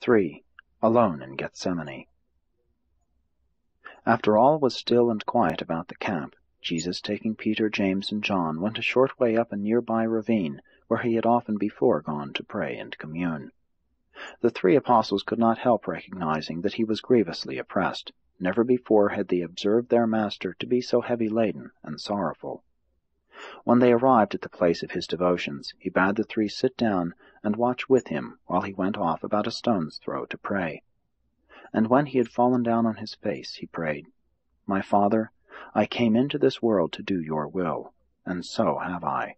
3. Alone in Gethsemane. After all was still and quiet about the camp, Jesus, taking Peter, James, and John, went a short way up a nearby ravine, where he had often before gone to pray and commune. The 3 apostles could not help recognizing that he was grievously oppressed. Never before had they observed their Master to be so heavy-laden and sorrowful. When they arrived at the place of his devotions, he bade the 3 sit down and watch with him while he went off about a stone's throw to pray. And when he had fallen down on his face, he prayed, "My Father, I came into this world to do your will, and so have I.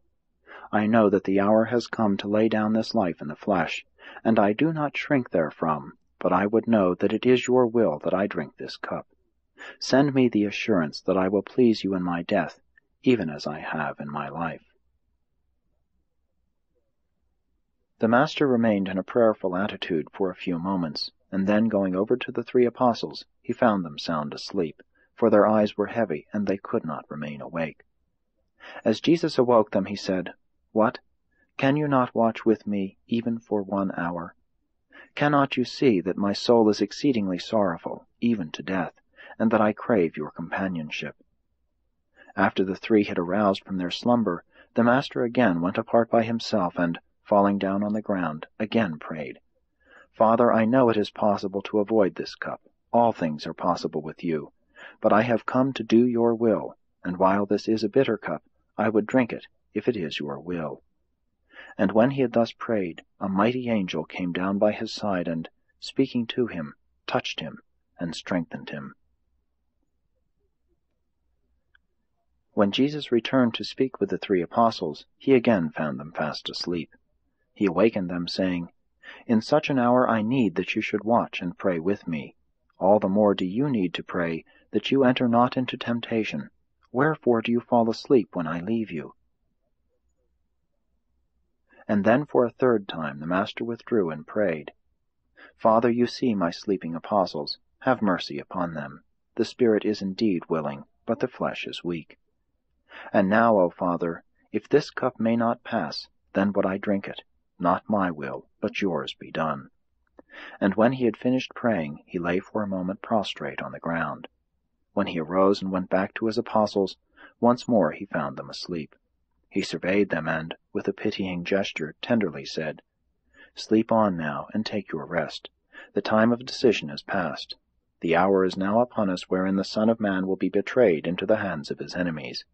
I know that the hour has come to lay down this life in the flesh, and I do not shrink therefrom, but I would know that it is your will that I drink this cup. Send me the assurance that I will please you in my death, even as I have in my life." The Master remained in a prayerful attitude for a few moments, and then going over to the 3 apostles, he found them sound asleep, for their eyes were heavy, and they could not remain awake. As Jesus awoke them, he said, "What? Can you not watch with me even for 1 hour? Cannot you see that my soul is exceedingly sorrowful, even to death, and that I crave your companionship?" After the 3 had aroused from their slumber, the Master again went apart by himself, and, falling down on the ground, again prayed, "Father, I know it is possible to avoid this cup. All things are possible with you. But I have come to do your will, and while this is a bitter cup, I would drink it, if it is your will." And when he had thus prayed, a mighty angel came down by his side, and, speaking to him, touched him, and strengthened him. When Jesus returned to speak with the 3 apostles, he again found them fast asleep. He awakened them, saying, "In such an hour I need that you should watch and pray with me. All the more do you need to pray, that you enter not into temptation. Wherefore do you fall asleep when I leave you?" And then for a 3rd time the Master withdrew and prayed, "Father, you see my sleeping apostles. Have mercy upon them. The spirit is indeed willing, but the flesh is weak. And now, O Father, if this cup may not pass, then would I drink it. Not my will, but yours be done." And when he had finished praying, he lay for a moment prostrate on the ground. When he arose and went back to his apostles, once more he found them asleep. He surveyed them and, with a pitying gesture, tenderly said, "Sleep on now, and take your rest. The time of decision is past. The hour is now upon us wherein the Son of Man will be betrayed into the hands of his enemies."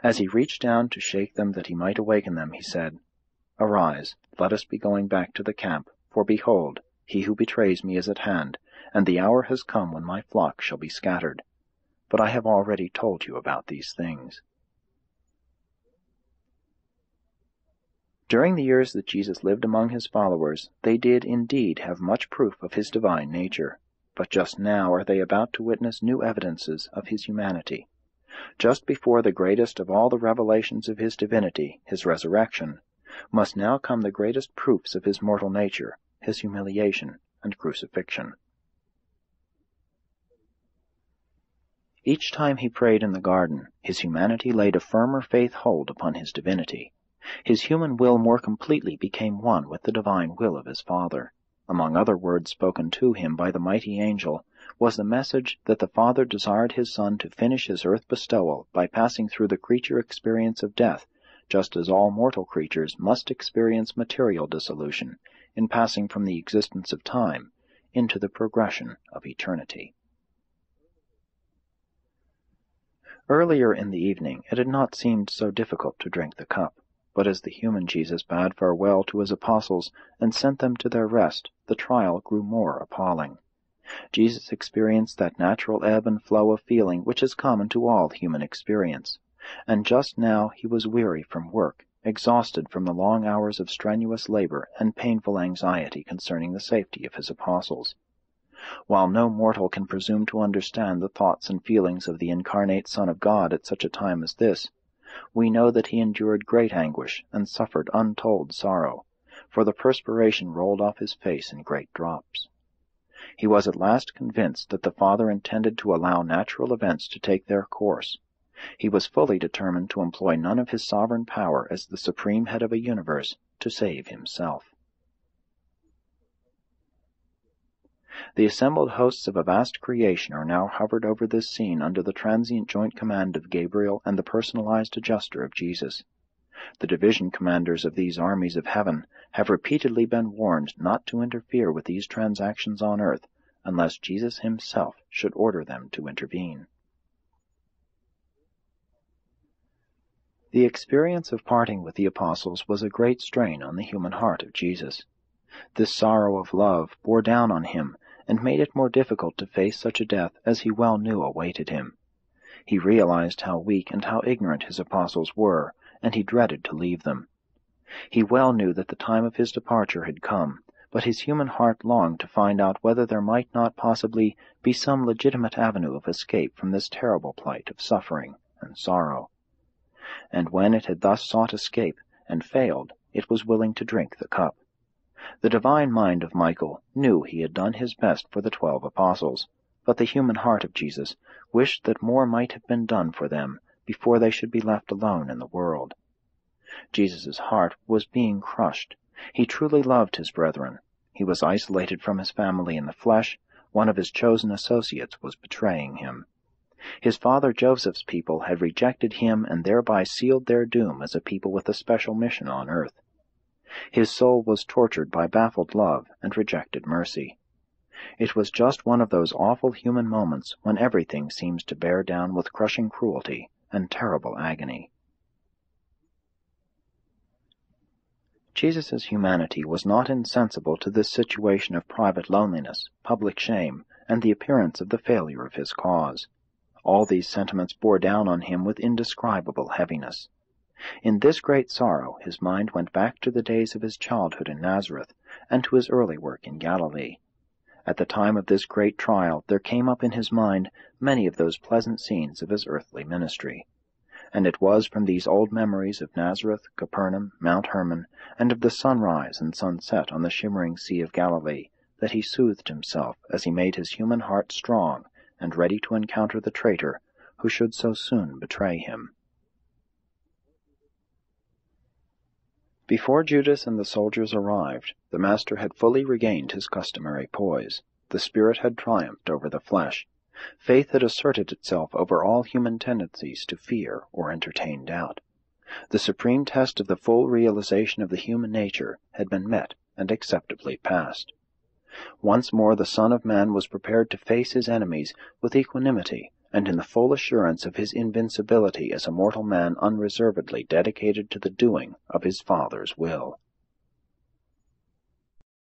As he reached down to shake them that he might awaken them, he said, "Arise, let us be going back to the camp, for behold, he who betrays me is at hand, and the hour has come when my flock shall be scattered. But I have already told you about these things." During the years that Jesus lived among his followers, they did indeed have much proof of his divine nature, but just now are they about to witness new evidences of his humanity. Just before the greatest of all the revelations of his divinity, his resurrection, must now come the greatest proofs of his mortal nature, his humiliation and crucifixion. Each time he prayed in the garden, his humanity laid a firmer faith hold upon his divinity. His human will more completely became one with the divine will of his Father. Among other words spoken to him by the mighty angel was the message that the Father desired his Son to finish his earth bestowal by passing through the creature experience of death, just as all mortal creatures must experience material dissolution in passing from the existence of time into the progression of eternity. Earlier in the evening it had not seemed so difficult to drink the cup, but as the human Jesus bade farewell to his apostles and sent them to their rest, the trial grew more appalling. Jesus experienced that natural ebb and flow of feeling which is common to all human experience, and just now he was weary from work, exhausted from the long hours of strenuous labor and painful anxiety concerning the safety of his apostles. While no mortal can presume to understand the thoughts and feelings of the incarnate Son of God at such a time as this, we know that he endured great anguish and suffered untold sorrow, for the perspiration rolled off his face in great drops. He was at last convinced that the Father intended to allow natural events to take their course. He was fully determined to employ none of his sovereign power as the supreme head of a universe to save himself. The assembled hosts of a vast creation are now hovered over this scene under the transient joint command of Gabriel and the personalized adjuster of Jesus. The division commanders of these armies of heaven have repeatedly been warned not to interfere with these transactions on earth unless Jesus himself should order them to intervene. The experience of parting with the apostles was a great strain on the human heart of Jesus. This sorrow of love bore down on him and made it more difficult to face such a death as he well knew awaited him. He realized how weak and how ignorant his apostles were, and he dreaded to leave them. He well knew that the time of his departure had come, but his human heart longed to find out whether there might not possibly be some legitimate avenue of escape from this terrible plight of suffering and sorrow. And when it had thus sought escape and failed, it was willing to drink the cup. The divine mind of Michael knew he had done his best for the 12 apostles, but the human heart of Jesus wished that more might have been done for them before they should be left alone in the world. Jesus' heart was being crushed. He truly loved his brethren. He was isolated from his family in the flesh. One of his chosen associates was betraying him. His father Joseph's people had rejected him and thereby sealed their doom as a people with a special mission on earth. His soul was tortured by baffled love and rejected mercy. It was just one of those awful human moments when everything seems to bear down with crushing cruelty and terrible agony. Jesus' humanity was not insensible to this situation of private loneliness, public shame, and the appearance of the failure of his cause. All these sentiments bore down on him with indescribable heaviness. In this great sorrow his mind went back to the days of his childhood in Nazareth and to his early work in Galilee. At the time of this great trial there came up in his mind many of those pleasant scenes of his earthly ministry. And it was from these old memories of Nazareth, Capernaum, Mount Hermon, and of the sunrise and sunset on the shimmering Sea of Galilee that he soothed himself as he made his human heart strong and ready to encounter the traitor who should so soon betray him. Before Judas and the soldiers arrived, the Master had fully regained his customary poise. The Spirit had triumphed over the flesh. Faith had asserted itself over all human tendencies to fear or entertain doubt. The supreme test of the full realization of the human nature had been met and acceptably passed. Once more the Son of Man was prepared to face his enemies with equanimity and in the full assurance of his invincibility as a mortal man unreservedly dedicated to the doing of his Father's will.